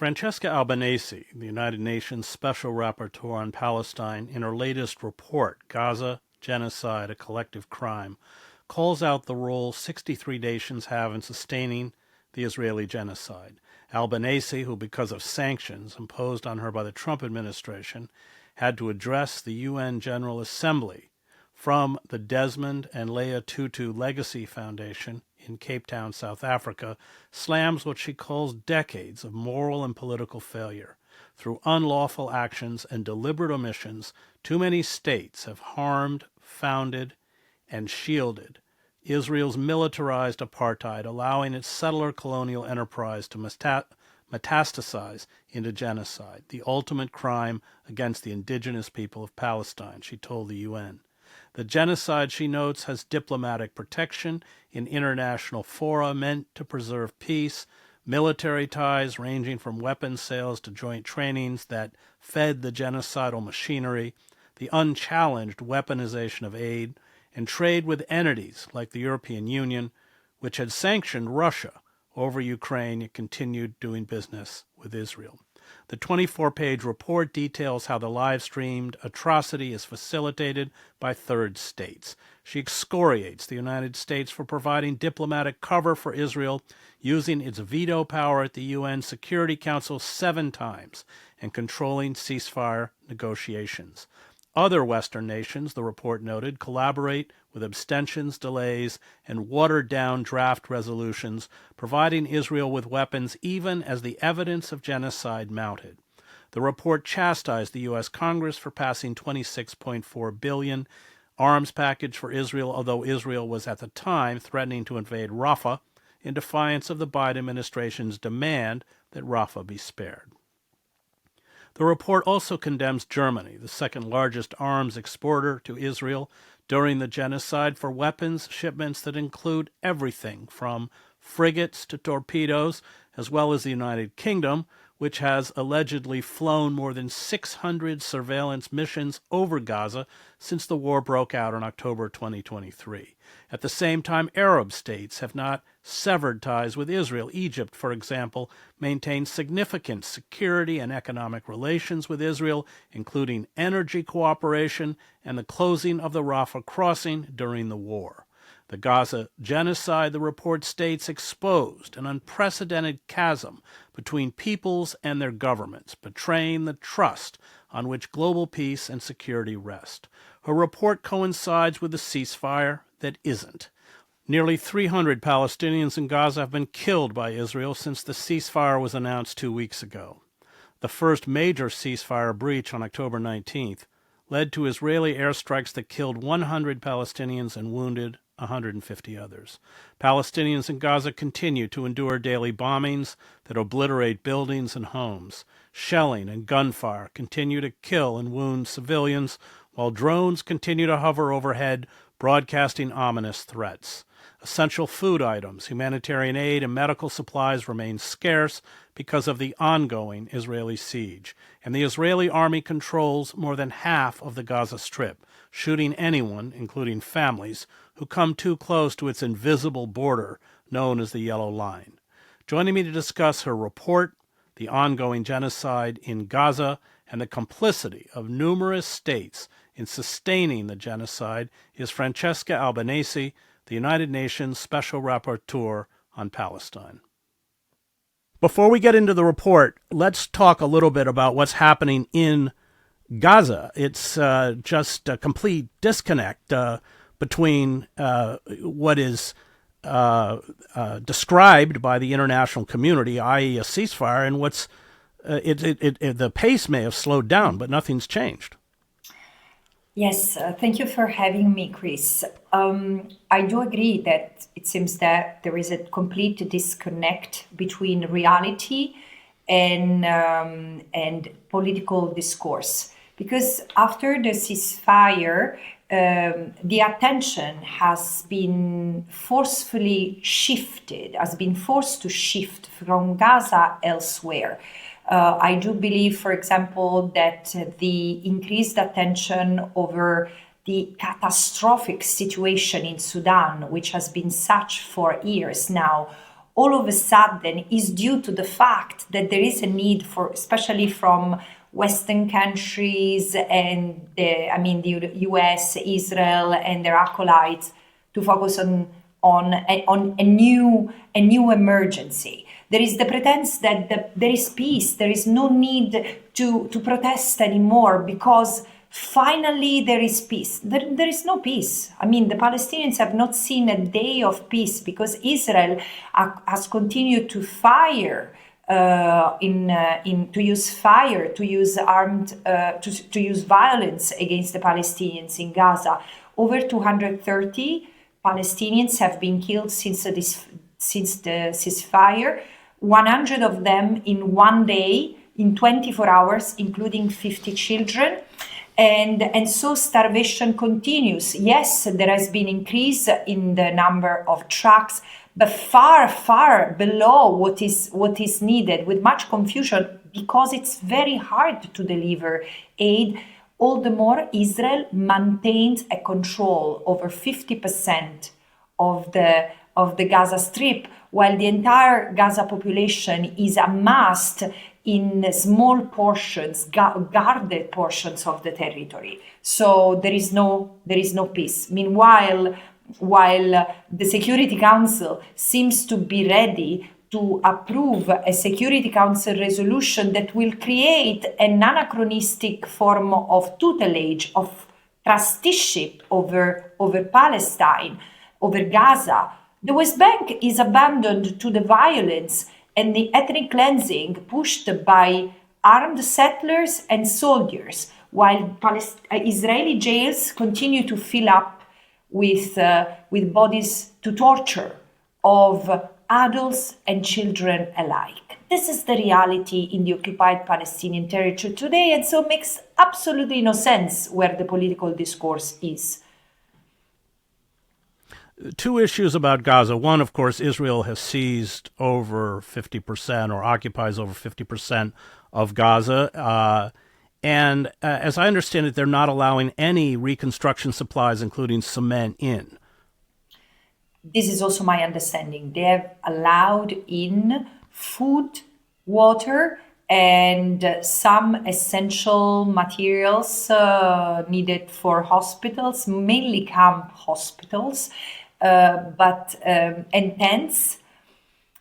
Francesca Albanese, the United Nations Special Rapporteur on Palestine, in her latest report, Gaza, Genocide, a Collective Crime, calls out the role 63 nations have in sustaining the Israeli genocide. Albanese, who because of sanctions imposed on her by the Trump administration, had to address the UN General Assembly from the Desmond and Leah Tutu Legacy Foundation in Cape Town, South Africa, slams what she calls decades of moral and political failure. Through unlawful actions and deliberate omissions, too many states have harmed, founded, and shielded Israel's militarized apartheid, allowing its settler colonial enterprise to metastasize into genocide, the ultimate crime against the indigenous people of Palestine, she told the UN. The genocide, she notes, has diplomatic protection in international fora meant to preserve peace, military ties ranging from weapons sales to joint trainings that fed the genocidal machinery, the unchallenged weaponization of aid, and trade with entities like the European Union, which had sanctioned Russia over Ukraine and continued doing business with Israel. The 24-page report details how the live-streamed atrocity is facilitated by third states. She excoriates the United States for providing diplomatic cover for Israel, using its veto power at the UN Security Council 7 times, and controlling ceasefire negotiations. Other Western nations, the report noted, collaborate with abstentions, delays, and watered-down draft resolutions, providing Israel with weapons even as the evidence of genocide mounted. The report chastised the U.S. Congress for passing $26.4 billion arms package for Israel, although Israel was at the time threatening to invade Rafah in defiance of the Biden administration's demand that Rafah be spared. The report also condemns Germany, the second largest arms exporter to Israel, during the genocide for weapons shipments that include everything from frigates to torpedoes, as well as the United Kingdom, which has allegedly flown more than 600 surveillance missions over Gaza since the war broke out in October 2023. At the same time, Arab states have not severed ties with Israel. Egypt, for example, maintains significant security and economic relations with Israel, including energy cooperation and the closing of the Rafah crossing during the war. The Gaza genocide, the report states, exposed an unprecedented chasm between peoples and their governments, betraying the trust on which global peace and security rest. Her report coincides with the ceasefire that isn't. Nearly 300 Palestinians in Gaza have been killed by Israel since the ceasefire was announced 2 weeks ago. The first major ceasefire breach on October 19th led to Israeli airstrikes that killed 100 Palestinians and wounded 150 others. Palestinians in Gaza continue to endure daily bombings that obliterate buildings and homes. Shelling and gunfire continue to kill and wound civilians, while drones continue to hover overhead, broadcasting ominous threats. Essential food items, humanitarian aid, and medical supplies remain scarce because of the ongoing Israeli siege. And the Israeli army controls more than half of the Gaza Strip, shooting anyone, including families, who come too close to its invisible border known as the Yellow Line. Joining me to discuss her report, the ongoing genocide in Gaza, and the complicity of numerous states in sustaining the genocide is Francesca Albanese, the United Nations Special Rapporteur on Palestine. Before we get into the report, let's talk a little bit about what's happening in Gaza. It's just a complete disconnect between what is described by the international community, i.e. a ceasefire, and what's the pace may have slowed down, but nothing's changed. Yes, thank you for having me, Chris. I do agree that it seems that there is a complete disconnect between reality and political discourse. Because after the ceasefire, the attention has been forced to shift from Gaza elsewhere. I do believe, for example, that the increased attention over the catastrophic situation in Sudan, which has been such for years now, all of a sudden is due to the fact that there is a need for, especially from Western countries and the US, Israel, and their acolytes, to focus on a new emergency. There is the pretense that there is peace. There is no need to protest anymore because finally there is peace. There is no peace. I mean, the Palestinians have not seen a day of peace because Israel has continued to fire, to use fire, to use to use violence against the Palestinians in Gaza. Over 230 Palestinians have been killed since the ceasefire. 100 of them in one day, in 24 hours, including 50 children. And so starvation continues. Yes, there has been increase in the number of trucks, but far, far below what is needed, with much confusion, because it's very hard to deliver aid. All the more, Israel maintains a control over 50% of the Gaza Strip, while the entire Gaza population is amassed in small portions, guarded portions of the territory. So there is no peace. Meanwhile, while the Security Council seems to be ready to approve a Security Council resolution that will create an anachronistic form of tutelage, of trusteeship over Palestine, over Gaza, the West Bank is abandoned to the violence and the ethnic cleansing pushed by armed settlers and soldiers, while Israeli jails continue to fill up with bodies to torture of adults and children alike. This is the reality in the occupied Palestinian territory today, and so makes absolutely no sense where the political discourse is. Two issues about Gaza. One, of course, Israel has seized over 50% or occupies over 50% of Gaza. And as I understand it, they're not allowing any reconstruction supplies, including cement, in. This is also my understanding. They have allowed in food, water, and some essential materials needed for hospitals, mainly camp hospitals, and tents.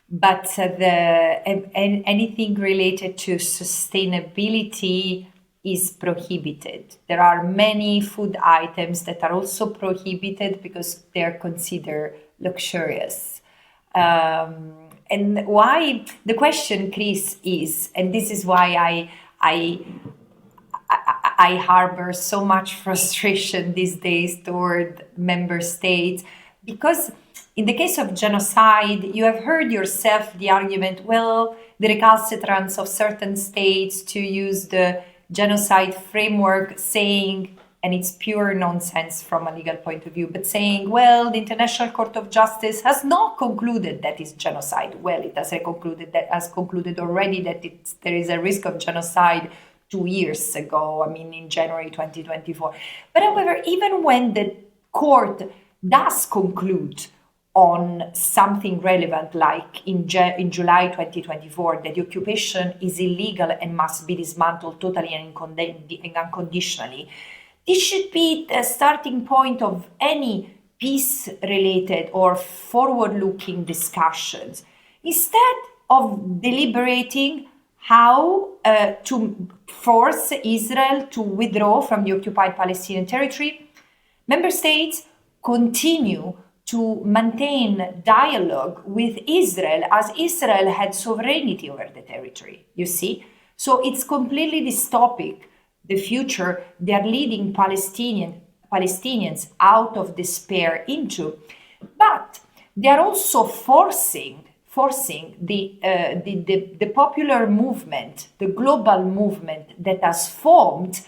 But anything related to sustainability is prohibited. There are many food items that are also prohibited because they're considered luxurious. And why the question, Chris, is, and this is why I harbor so much frustration these days toward member states, because in the case of genocide, you have heard yourself the argument, well, the recalcitrance of certain states to use the genocide framework, saying, and it's pure nonsense from a legal point of view, but saying, well, the International Court of Justice has not concluded that it's genocide. Well, it has concluded already that there is a risk of genocide 2 years ago, in January 2024. But however, even when the court does conclude on something relevant, like in July 2024, that the occupation is illegal and must be dismantled totally and unconditionally, this should be the starting point of any peace-related or forward-looking discussions. Instead of deliberating how to force Israel to withdraw from the occupied Palestinian territory, member states continue to maintain dialogue with Israel as Israel had sovereignty over the territory, you see? So it's completely dystopic, the future they are leading Palestinians out of despair into. But they are also forcing the popular movement, the global movement that has formed,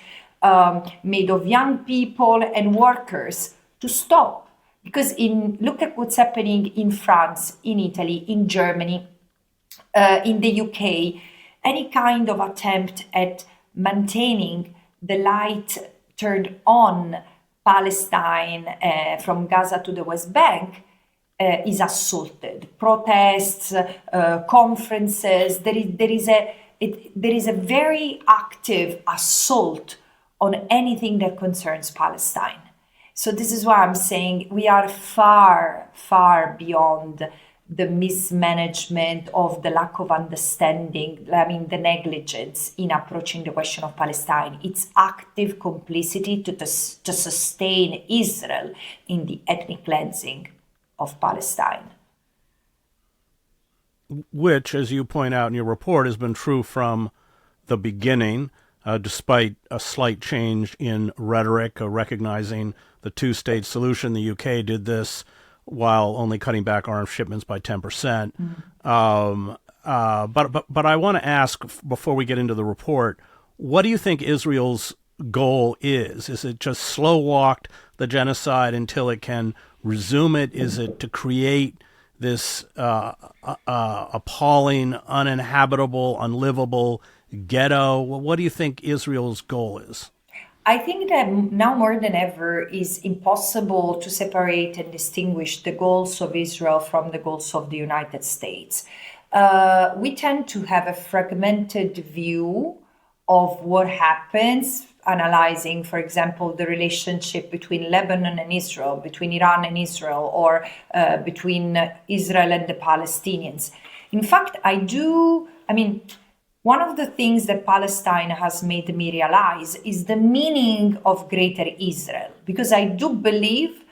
made of young people and workers, to stop. Because look at what's happening in France, in Italy, in Germany, in the UK. Any kind of attempt at maintaining the light turned on Palestine from Gaza to the West Bank is assaulted. Protests, conferences. There is a very active assault on anything that concerns Palestine. So this is why I'm saying we are far, far beyond the mismanagement of the lack of understanding, the negligence in approaching the question of Palestine. It's active complicity to sustain Israel in the ethnic cleansing of Palestine. Which, as you point out in your report, has been true from the beginning, despite a slight change in rhetoric, recognizing the two-state solution. The UK did this while only cutting back arms shipments by 10%. But I want to ask, before we get into the report, what do you think Israel's goal is? Is it just slow-walked the genocide until it can resume it? Is it to create this appalling, uninhabitable, unlivable ghetto? What do you think Israel's goal is? I think that now more than ever is impossible to separate and distinguish the goals of Israel from the goals of the United States. We tend to have a fragmented view of what happens, analyzing, for example, the relationship between Lebanon and Israel, between Iran and Israel, or between Israel and the Palestinians. In fact, one of the things that Palestine has made me realize is the meaning of Greater Israel, because I do believe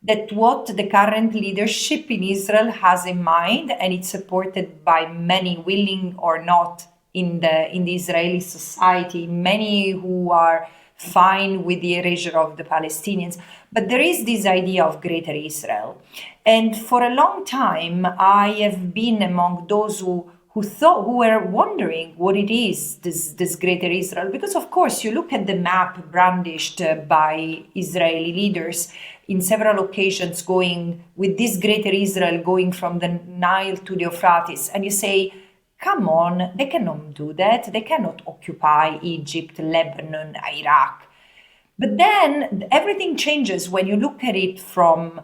that what the current leadership in Israel has in mind, and it's supported by many, willing or not, in the Israeli society, many who are fine with the erasure of the Palestinians, but there is this idea of Greater Israel. And for a long time, I have been among those who were wondering what it is, this Greater Israel. Because, of course, you look at the map brandished by Israeli leaders in several occasions, going with this Greater Israel going from the Nile to the Euphrates, and you say, come on, they cannot do that. They cannot occupy Egypt, Lebanon, Iraq. But then everything changes when you look at it from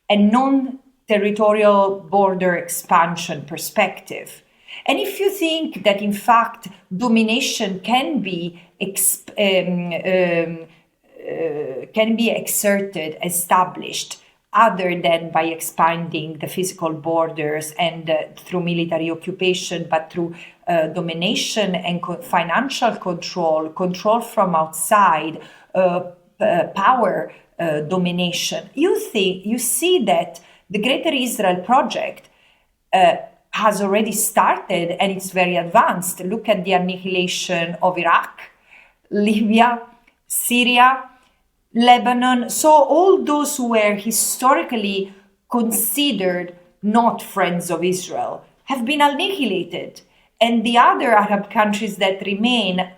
a non-territorial border expansion perspective. And if you think that, in fact, domination can be exerted, established, other than by expanding the physical borders and through military occupation, but through domination and financial control from outside, power domination, you see that the Greater Israel project has already started and it's very advanced. Look at the annihilation of Iraq, Libya, Syria, Lebanon. So all those who were historically considered not friends of Israel have been annihilated. And the other Arab countries that remain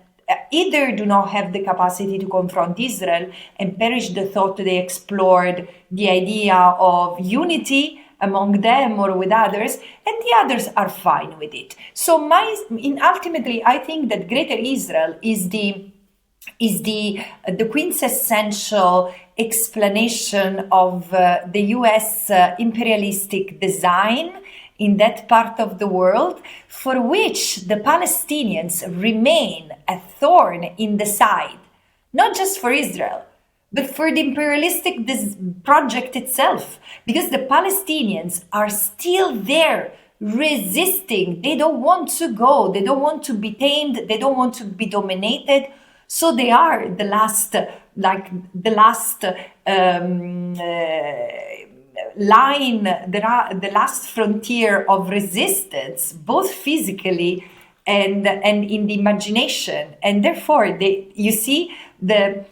either do not have the capacity to confront Israel and perish the thought they explored the idea of unity among them or with others, and the others are fine with it. So ultimately, I think that Greater Israel is the quintessential explanation of the US imperialistic design in that part of the world, for which the Palestinians remain a thorn in the side, not just for Israel, but for the imperialistic project itself, because the Palestinians are still there resisting. They don't want to go. They don't want to be tamed. They don't want to be dominated. So they are the last line, the last frontier of resistance, both physically and in the imagination. And therefore, you see, the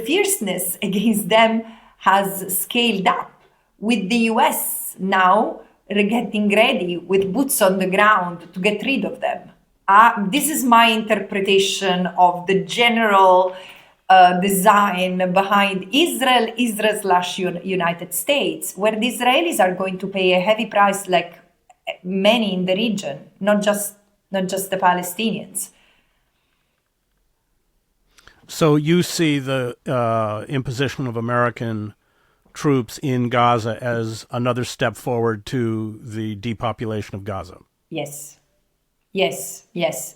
fierceness against them has scaled up, with the US now getting ready with boots on the ground to get rid of them. This is my interpretation of the general design behind Israel/United States, where the Israelis are going to pay a heavy price, like many in the region, not just the Palestinians. So you see the imposition of American troops in Gaza as another step forward to the depopulation of Gaza? Yes. Yes.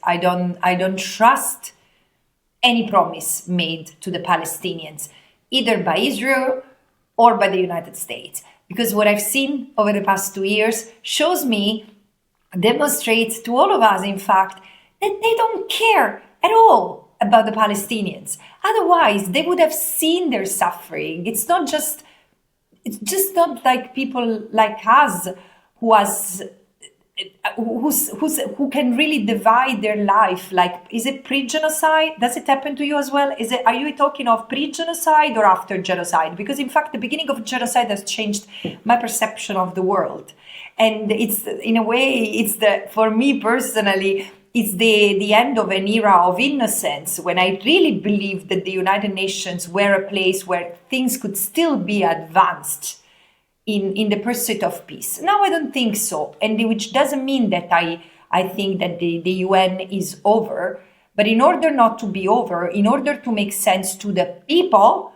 I don't trust any promise made to the Palestinians, either by Israel or by the United States. Because what I've seen over the past 2 years demonstrates to all of us, in fact, that they don't care at all about the Palestinians. Otherwise, they would have seen their suffering. It's just not like people like us who can really divide their life. Like, is it pre-genocide? Does it happen to you as well? Are you talking of pre-genocide or after genocide? Because in fact, the beginning of genocide has changed my perception of the world. And it's, in a way, for me personally, it's the end of an era of innocence, when I really believed that the United Nations were a place where things could still be advanced in the pursuit of peace. Now I don't think so, and which doesn't mean that I think that the UN is over. But in order not to be over, in order to make sense to the people,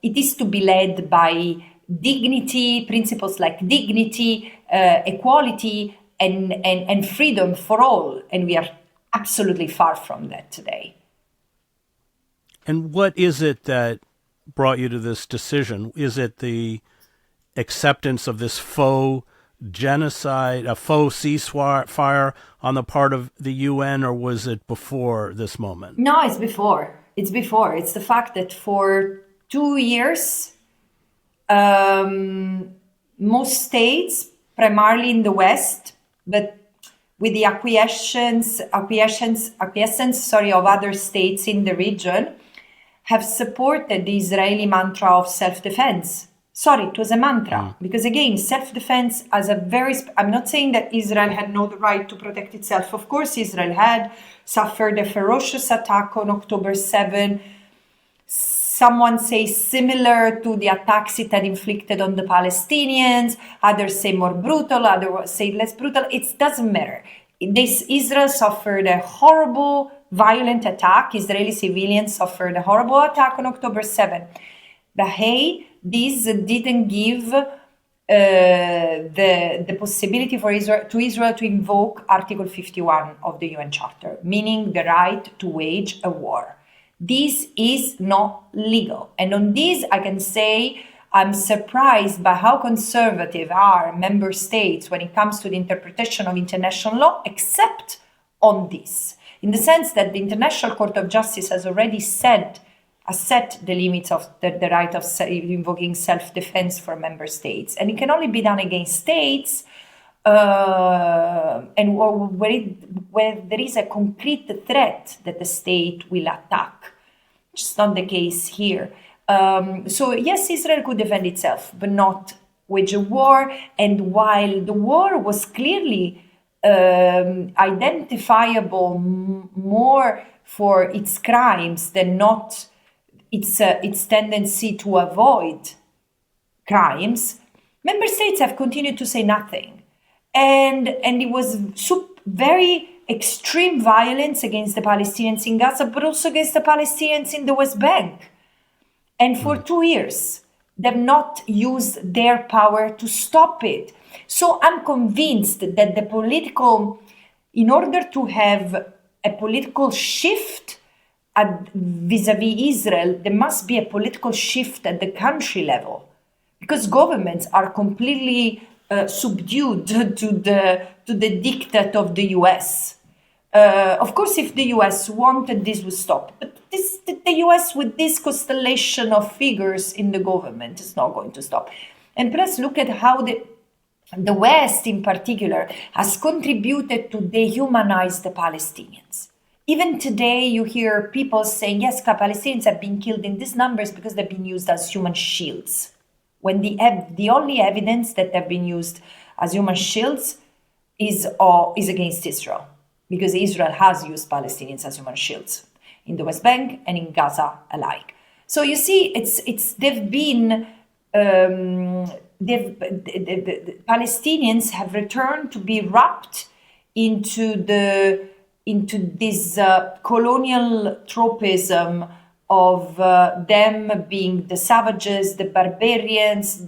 it is to be led by dignity, principles like dignity, equality, and freedom for all. And we are absolutely far from that today. And what is it that brought you to this decision? Is it the acceptance of this faux genocide, a faux ceasefire on the part of the UN, or was it before this moment? No, it's before. It's the fact that for 2 years, most states, primarily in the West, but with the acquiescence of other states in the region, have supported the Israeli mantra of self-defense. Sorry, it was a mantra, because again, self-defense as I'm not saying that Israel had no right to protect itself. Of course, Israel had suffered a ferocious attack on October 7. Someone say similar to the attacks it had inflicted on the Palestinians. Others say more brutal, others say less brutal. It doesn't matter. Israel suffered a horrible, violent attack. Israeli civilians suffered a horrible attack on October 7. But hey, this didn't give the possibility for Israel to invoke Article 51 of the UN Charter, meaning the right to wage a war. This is not legal. And on this, I can say I'm surprised by how conservative are member states when it comes to the interpretation of international law, except on this, in the sense that the International Court of Justice has already set the limits of the right of invoking self-defense for member states. And it can only be done against states where there is a concrete threat that the state will attack, which is not the case here. So yes, Israel could defend itself, but not wage a war. And while the war was clearly identifiable more for its crimes than not its tendency to avoid crimes, member states have continued to say nothing. And it was very extreme violence against the Palestinians in Gaza, but also against the Palestinians in the West Bank. And for 2 years, they've not used their power to stop it. So I'm convinced that in order to have a political shift vis-a-vis Israel, there must be a political shift at the country level, because governments are completely subdued to the diktat of the US. Of course, if the US wanted, this would stop. But the US, with this constellation of figures in the government, is not going to stop. And plus, look at how the West, in particular, has contributed to dehumanize the Palestinians. Even today, you hear people saying, yes, Palestinians have been killed in these numbers because they've been used as human shields, when the only evidence that they've been used as human shields is against Israel, because Israel has used Palestinians as human shields in the West Bank and in Gaza alike. So you see, the Palestinians have returned to be wrapped into this colonial tropism of them being the savages, the barbarians.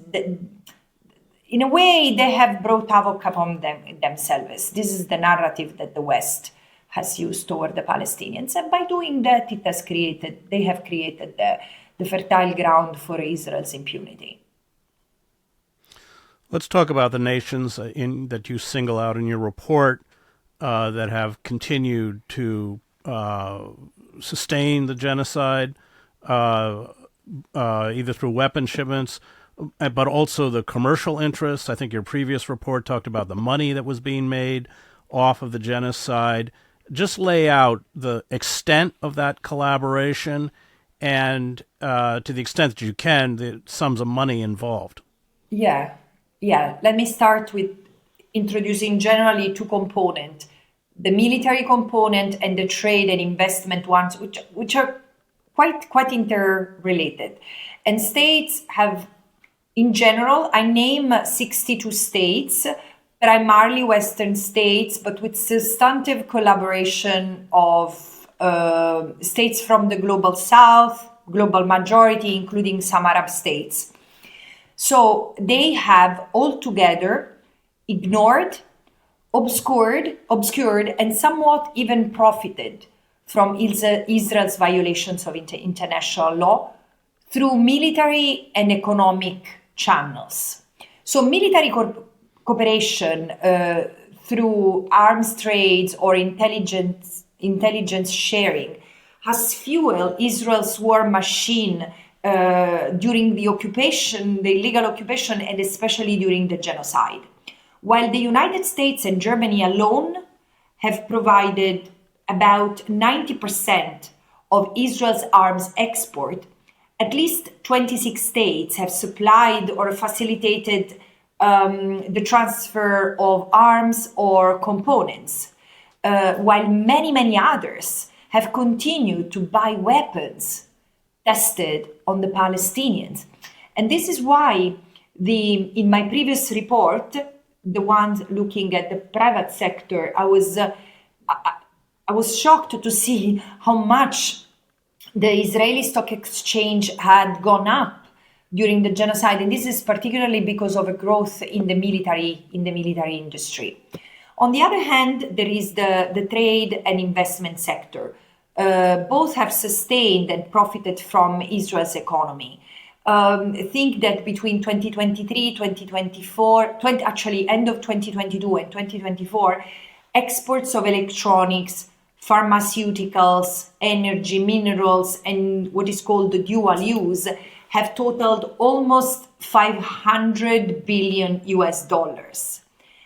In a way, they have brought havoc upon themselves. This is the narrative that the West has used toward the Palestinians, and by doing that, they have created the fertile ground for Israel's impunity. Let's talk about the nations that you single out in your report that have continued to sustain the genocide, either through weapon shipments, but also the commercial interests. I think your previous report talked about the money that was being made off of the genocide. Just lay out the extent of that collaboration and, to the extent that you can, the sums of money involved. Yeah. Let me start with introducing generally two components: the military component and the trade and investment ones, which are quite interrelated. And states have, in general, I name 62 states, primarily Western states, but with substantive collaboration of states from the global South, global majority, including some Arab states. So they have altogether ignored, obscured, and somewhat even profited from Israel's violations of international law through military and economic channels. So military cooperation through arms trades or intelligence sharing has fueled Israel's war machine during the occupation, the illegal occupation, and especially during the genocide. While the United States and Germany alone have provided about 90% of Israel's arms export, at least 26 states have supplied or facilitated the transfer of arms or components, while many others have continued to buy weapons tested on the Palestinians. And this is why in my previous report, the one looking at the private sector, I was shocked to see how much the Israeli stock exchange had gone up during the genocide, and this is particularly because of a growth in the military industry. On the other hand, there is the trade and investment sector. Both have sustained and profited from Israel's economy. Think that between 2023, 2024, actually end of 2022 and 2024, exports of electronics, pharmaceuticals, energy, minerals, and what is called the dual use have totaled almost $500 billion,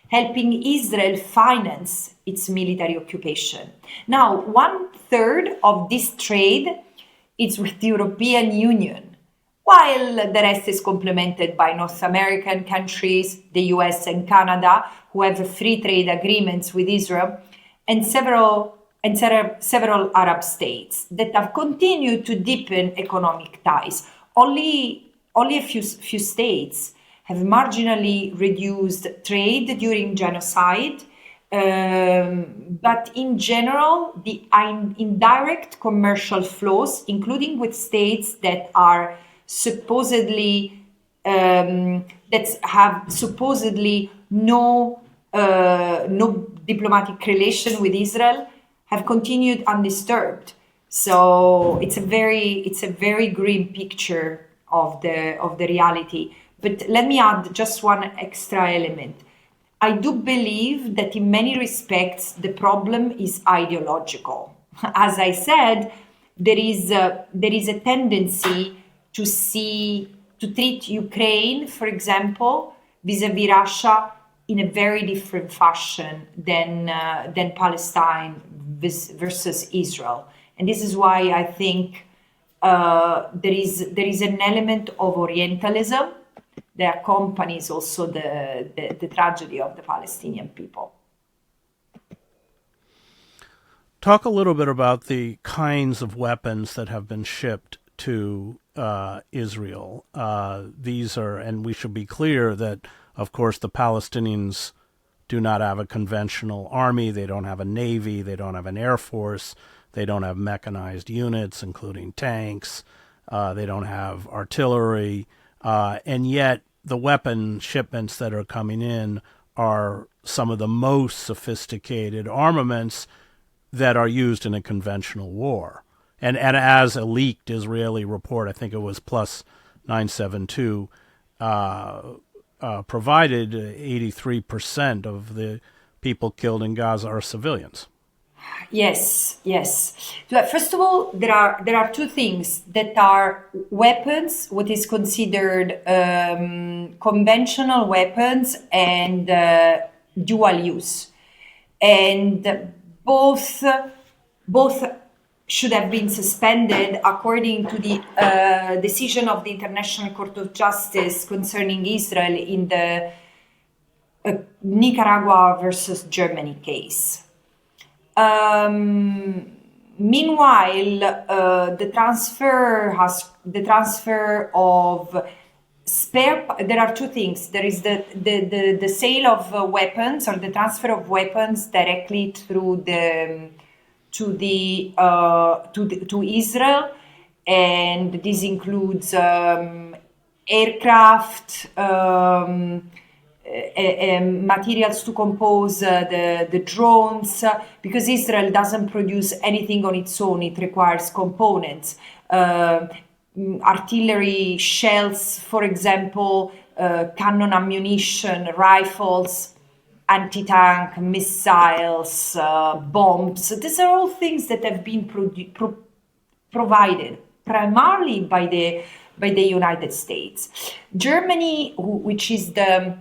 helping Israel finance its military occupation. Now, 1/3 of this trade is with the European Union, while the rest is complemented by North American countries, the US and Canada, who have free trade agreements with Israel, and several Arab states that have continued to deepen economic ties. Only a few states have marginally reduced trade during genocide, but in general, the indirect commercial flows, including with states that are supposedly that have supposedly no diplomatic relation with Israel, have continued undisturbed. So it's a very grim picture of the reality. But let me add just one extra element. I do believe that in many respects the problem is ideological. As I said, there is a tendency to treat Ukraine, for example, vis-a-vis Russia in a very different fashion than Palestine versus Israel. And this is why I think there is an element of Orientalism that accompanies also the tragedy of the Palestinian people. Talk a little bit about the kinds of weapons that have been shipped to Israel. These are, and we should be clear that, of course, the Palestinians do not have a conventional army. They don't have a navy. They don't have an air force. They don't have mechanized units, including tanks. They don't have artillery. And yet, the weapon shipments that are coming in are some of the most sophisticated armaments that are used in a conventional war. And as a leaked Israeli report, I think it was plus 972, provided 83% of the people killed in Gaza are civilians. Yes, yes. So, first of all, there are two things that are weapons, what is considered conventional weapons, and dual use, and both should have been suspended according to the decision of the International Court of Justice concerning Israel in the Nicaragua versus Germany case. Meanwhile, the transfer of there are two things. There is the sale of weapons, or the transfer of weapons directly through to Israel, and this includes aircraft, materials to compose the drones, because Israel doesn't produce anything on its own. It requires components, artillery, shells, for example, cannon ammunition, rifles, anti-tank missiles, bombs. These are all things that have been provided primarily by the United States. Germany, which is the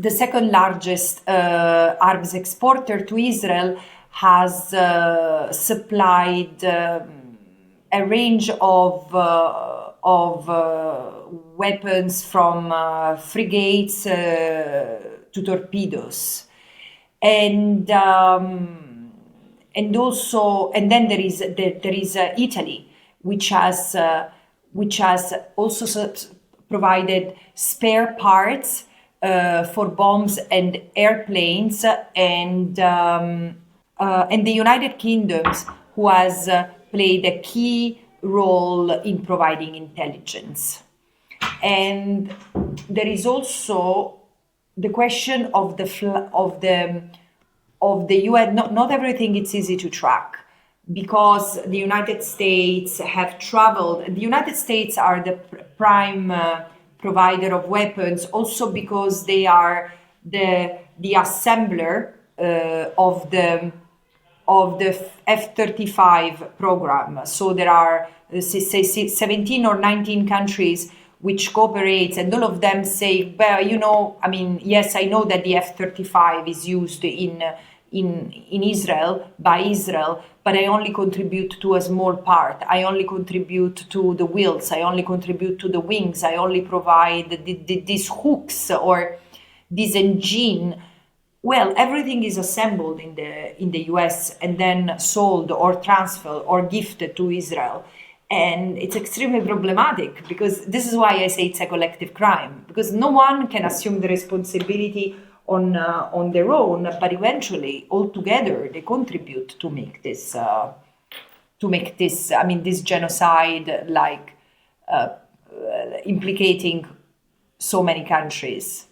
second largest arms exporter to Israel, has supplied a range of weapons from frigates to torpedoes, and then there is Italy, which has also provided spare parts for bombs and airplanes, and the United Kingdom, who has played a key role in providing intelligence. And there is also the question of the UN. Not everything is easy to track, because the United States have traveled. The United States are the prime provider of weapons, also because they are the assembler of the F-35 program. So there are 17 or 19 countries which cooperate, and all of them say, well, I mean, yes, I know that the F-35 is used in Israel, by Israel, but I only contribute to a small part. I only contribute to the wheels. I only contribute to the wings. I only provide these hooks or this engine. Well, everything is assembled in the US and then sold or transferred or gifted to Israel. And it's extremely problematic, because this is why I say it's a collective crime, because no one can assume the responsibility on their own, but eventually, all together, they contribute to make this this genocide, like implicating so many countries.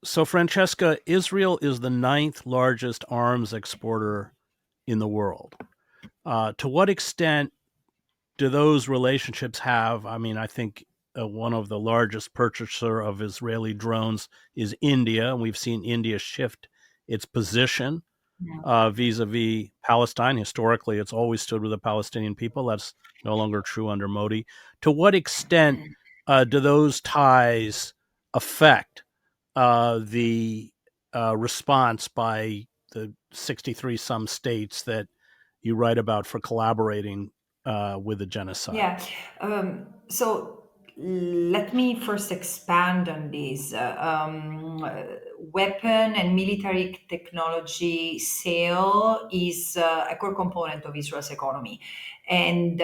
So, Francesca, Israel is the 9th largest arms exporter in the world. To what extent do those relationships have? I mean, I think one of the largest purchaser of Israeli drones is India, and we've seen India shift its position vis-a-vis Palestine. Historically, it's always stood with the Palestinian people. That's no longer true under Modi. To what extent do those ties affect the response by the 63 some states that you write about for collaborating with the genocide? Yeah. So let me first expand on this. Weapon and military technology sale is a core component of Israel's economy. And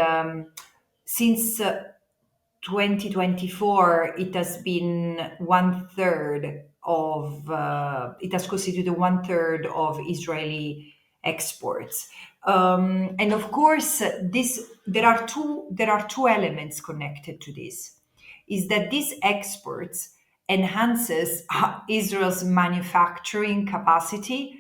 since 2024, it has been it has constituted 1/3 of Israeli exports. And of course, there are two elements connected to this. Is that these exports enhances Israel's manufacturing capacity,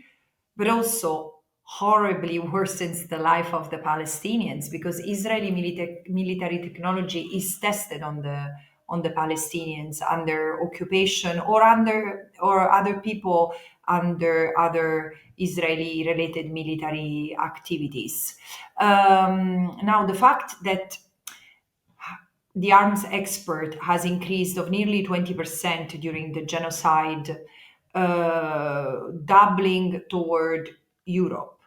but also horribly worsens the life of the Palestinians because Israeli military technology is tested on the Palestinians under occupation or other people under other Israeli related military activities. Now the fact that the arms export has increased of nearly 20% during the genocide, doubling toward Europe.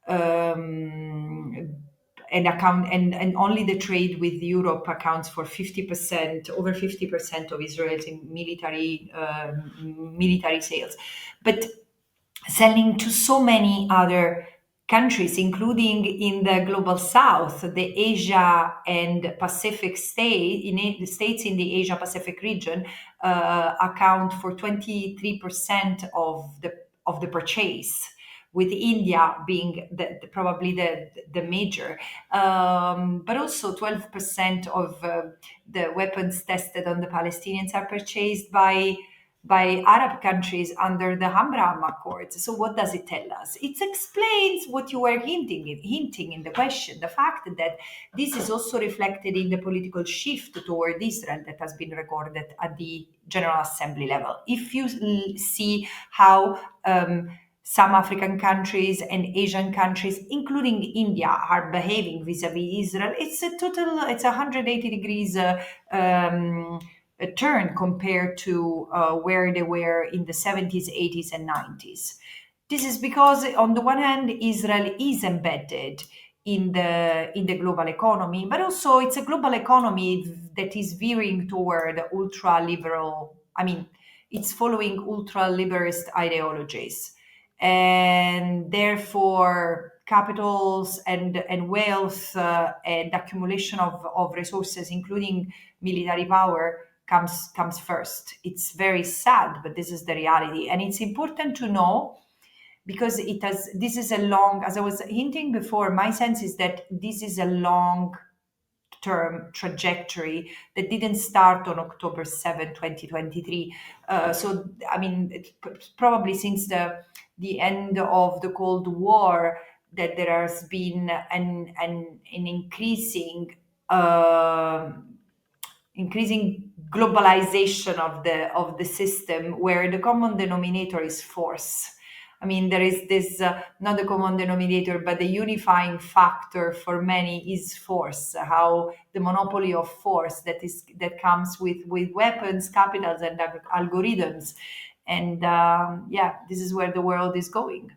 And only the trade with Europe accounts for 50%, over 50% of Israel's military sales. But selling to so many other countries, including in the global south, the Asia and Pacific the states in the Asia Pacific region account for 23% of the purchase, with India being probably the major, but also 12% of the weapons tested on the Palestinians are purchased by Arab countries under the Abraham Accords. So what does it tell us? It explains what you were hinting in the question, the fact that this is also reflected in the political shift toward Israel that has been recorded at the General Assembly level. If you see how some African countries and Asian countries, including India, are behaving vis-a-vis Israel, it's 180 degrees a turn compared to where they were in the 70s, 80s, and 90s. This is because, on the one hand, Israel is embedded in the global economy, but also it's a global economy that is veering toward ultra liberal. I mean, it's following ultra liberalist ideologies, and therefore capitals and wealth and accumulation of resources, including military power, comes first. It's very sad, but this is the reality, and it's important to know because this is a long, as I was hinting before, my sense is that this is a long term trajectory that didn't start on October 7, 2023. So, I mean, probably since the end of the Cold War, that there has been an increasing globalization of the system where the common denominator is force. I mean, there is this not the common denominator, but the unifying factor for many is force. How the monopoly of force that comes with weapons, capitals, and algorithms, and this is where the world is going.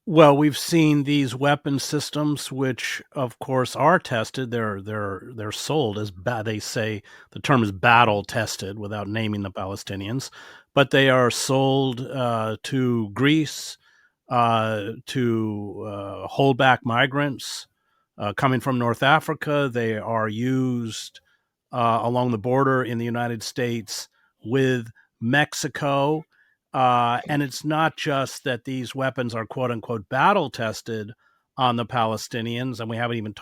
Well, we've seen these weapon systems, which of course are tested. They're sold as they say the term is battle tested, without naming the Palestinians, but they are sold to Greece to hold back migrants coming from North Africa. They are used along the border in the United States with Mexico. And it's not just that these weapons are quote unquote battle tested on the Palestinians, and we haven't even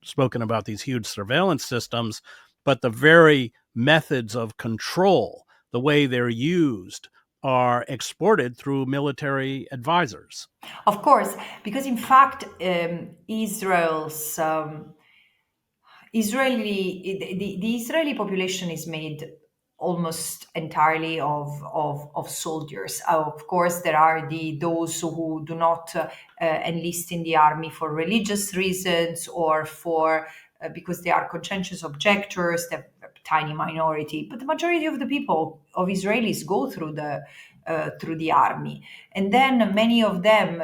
spoken about these huge surveillance systems, but the very methods of control, the way they're used, are exported through military advisors. Of course, because in fact, the Israeli population is made almost entirely of soldiers. Of course, there are those who do not enlist in the army for religious reasons or for because they are conscientious objectors. They're a tiny minority, but the majority of the people of Israelis go through the army, and then many of them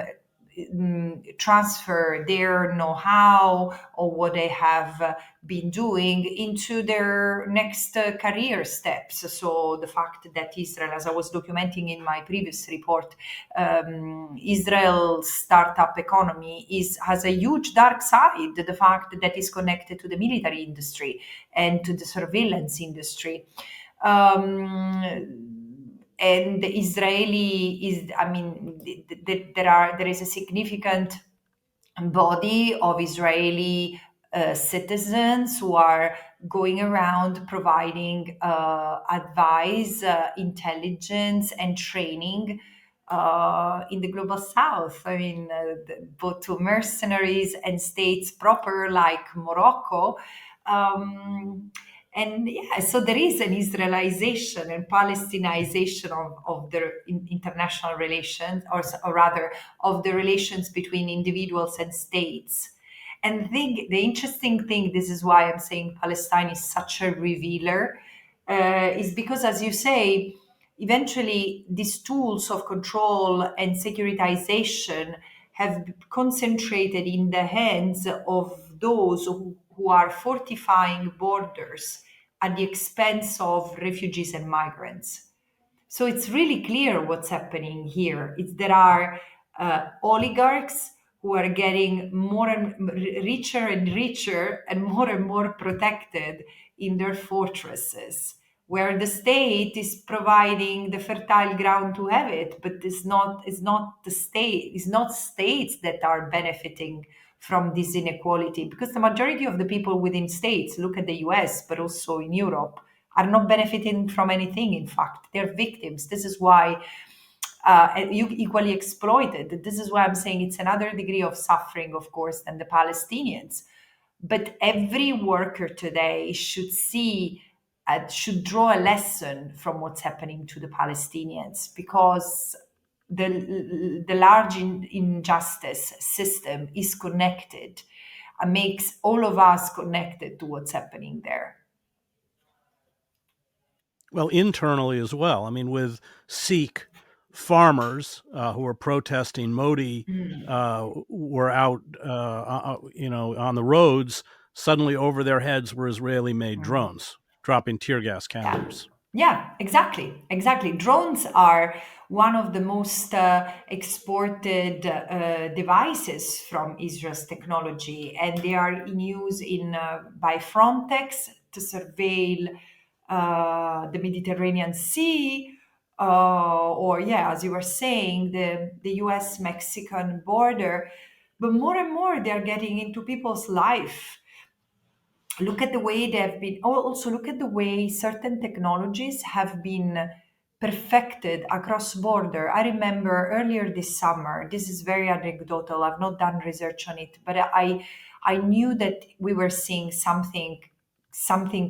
transfer their know-how or what they have been doing into their next career steps. So the fact that Israel, as I was documenting in my previous report, Israel's startup economy has a huge dark side. The fact that is connected to the military industry and to the surveillance industry. and the Israeli is, I mean, there is a significant body of Israeli citizens who are going around providing advice, intelligence, and training in the global south. I mean, both to mercenaries and states proper like Morocco. And yeah, so there is an Israelization and Palestinization of the international relations, or rather, of the relations between individuals and states. And the interesting thing, this is why I'm saying Palestine is such a revealer, is because, as you say, eventually these tools of control and securitization have concentrated in the hands of those who are fortifying borders at the expense of refugees and migrants. So it's really clear what's happening here. There are oligarchs who are getting more and richer and more protected in their fortresses, where the state is providing the fertile ground to have it, but it's not the state, it's not states that are benefiting from this inequality, because the majority of the people within states, look at the US, but also in Europe, are not benefiting from anything. In fact, they're victims. This is why you equally exploited. This is why I'm saying it's another degree of suffering, of course, than the Palestinians. But every worker today should draw a lesson from what's happening to the Palestinians, because the large injustice system is connected and makes all of us connected to what's happening there. Well, internally as well. I mean, with Sikh farmers who are protesting Modi, were out, on the roads. Suddenly, over their heads were Israeli-made drones dropping tear gas canisters. Yeah, exactly. Drones are one of the most exported devices from Israel's technology, and they are in use by Frontex to surveil the Mediterranean Sea, or yeah, as you were saying, the U.S.-Mexican border. But more and more, they are getting into people's life. Look at the way they have been, also look at the way certain technologies have been perfected across border. I remember earlier this summer, this is very anecdotal, I've not done research on it, but I knew that we were seeing something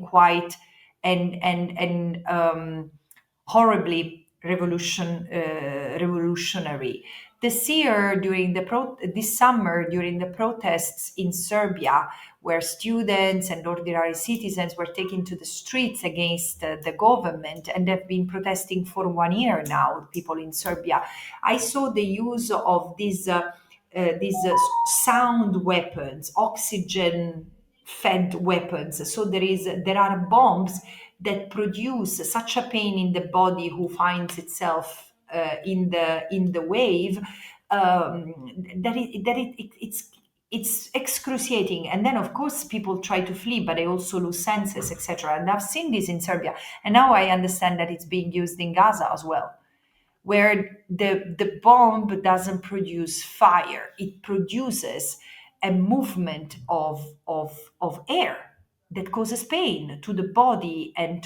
quite and horribly revolutionary. This summer during the protests in Serbia, where students and ordinary citizens were taken to the streets against the government, and have been protesting for 1 year now, people in Serbia, I saw the use of these sound weapons, oxygen fed weapons. So there are bombs that produce such a pain in the body who finds itself in the wave, it's excruciating. And then of course people try to flee, but they also lose senses, etc. And I've seen this in Serbia, and now I understand that it's being used in Gaza as well, where the bomb doesn't produce fire, it produces a movement of air that causes pain to the body and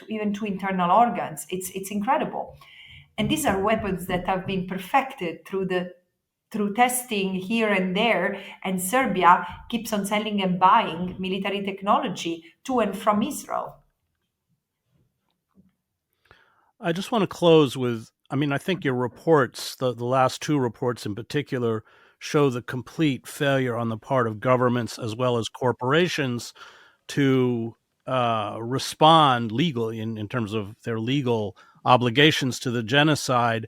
even to internal organs. It's incredible. And these are weapons that have been perfected through testing here and there, and Serbia keeps on selling and buying military technology to and from Israel. I just want to close with, I mean, I think your reports, the last two reports in particular, show the complete failure on the part of governments as well as corporations to respond legally in terms of their legal obligations to the genocide.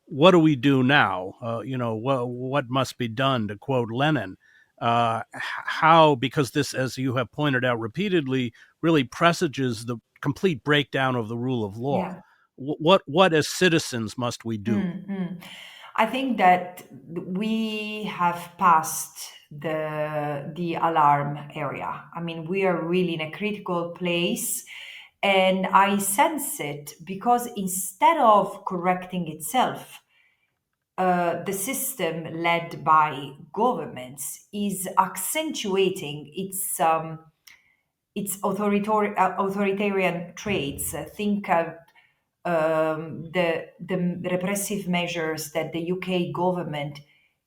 What do we do now? What must be done, to quote Lenin? How, because this, as you have pointed out repeatedly, really presages the complete breakdown of the rule of law. Yeah. What as citizens must we do? I think that we have passed the alarm area. I mean, we are really in a critical place, And I sense it because instead of correcting itself, the system led by governments is accentuating its authoritarian traits. Think of the repressive measures that the UK government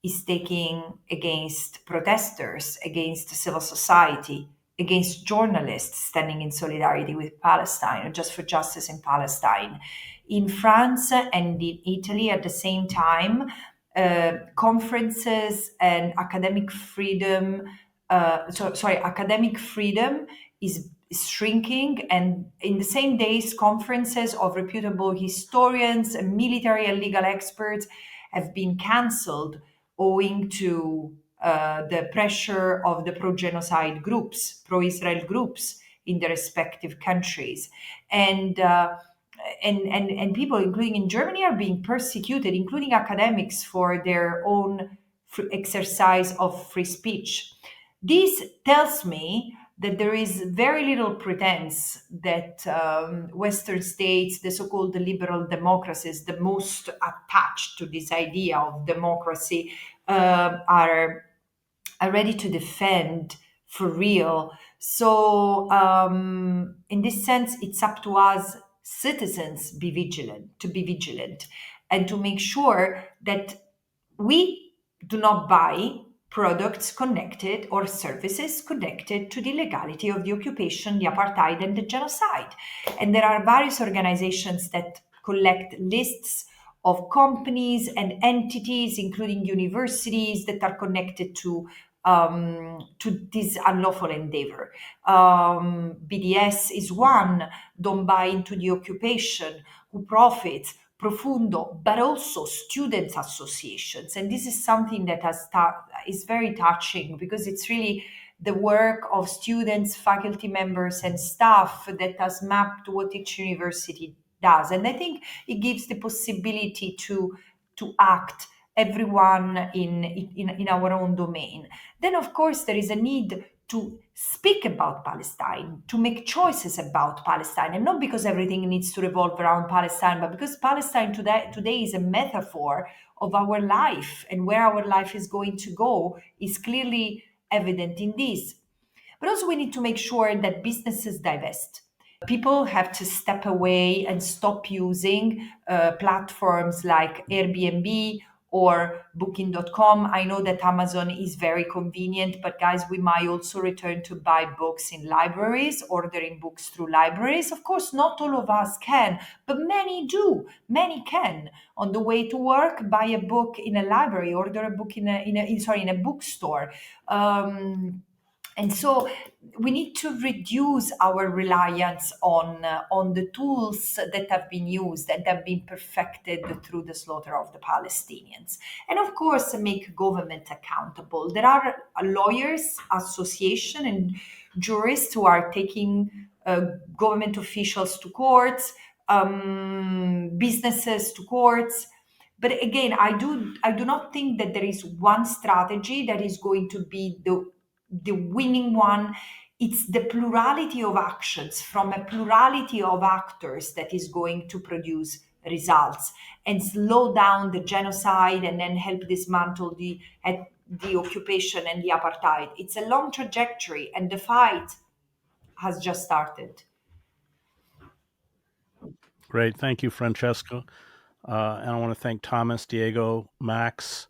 is taking against protesters, against civil society, against journalists standing in solidarity with Palestine, or just for justice in Palestine. In France and in Italy at the same time, conferences and academic freedom, academic freedom is shrinking, and in the same days conferences of reputable historians and military and legal experts have been cancelled owing to the pressure of the pro-genocide groups, pro-Israel groups in the respective countries. And people, including in Germany, are being persecuted, including academics, for their own exercise of free speech. This tells me that there is very little pretense that Western states, the so-called liberal democracies, the most attached to this idea of democracy, are ready to defend for real. So, in this sense, it's up to us citizens to be vigilant, and to make sure that we do not buy products connected or services connected to the legality of the occupation, the apartheid, and the genocide. And there are various organizations that collect lists of companies and entities, including universities, that are connected to this unlawful endeavor. BDS is one, Don't Buy Into the Occupation, who profits, Profundo, but also students' associations. And this is something that is very touching, because it's really the work of students, faculty members, and staff that has mapped what each university does. And I think it gives the possibility to act everyone in our own domain. Then, of course, there is a need to speak about Palestine, to make choices about Palestine, and not because everything needs to revolve around Palestine, but because Palestine today is a metaphor of our life, and where our life is going to go is clearly evident in this. But also, we need to make sure that businesses divest. People have to step away and stop using platforms like Airbnb or booking.com. I know that Amazon is very convenient, but guys, we might also return to buy books in libraries, ordering books through libraries. Of course, not all of us can, but many do. Many can. On the way to work, buy a book in a library, order a book in a bookstore. And so we need to reduce our reliance on the tools that have been used and have been perfected through the slaughter of the Palestinians. And of course, make government accountable. There are lawyers, association, and jurists who are taking government officials to courts, businesses to courts. But again, I do not think that there is one strategy that is going to be the winning one. It's the plurality of actions from a plurality of actors that is going to produce results and slow down the genocide, and then help dismantle the occupation and the apartheid. It's a long trajectory, and the fight has just started. Great. Thank you, Francesca. And I want to thank Thomas, Diego, Max,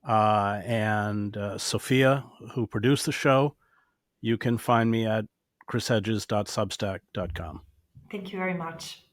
and Sophia, who produced the show. You can find me at chrishedges.substack.com. Thank you very much.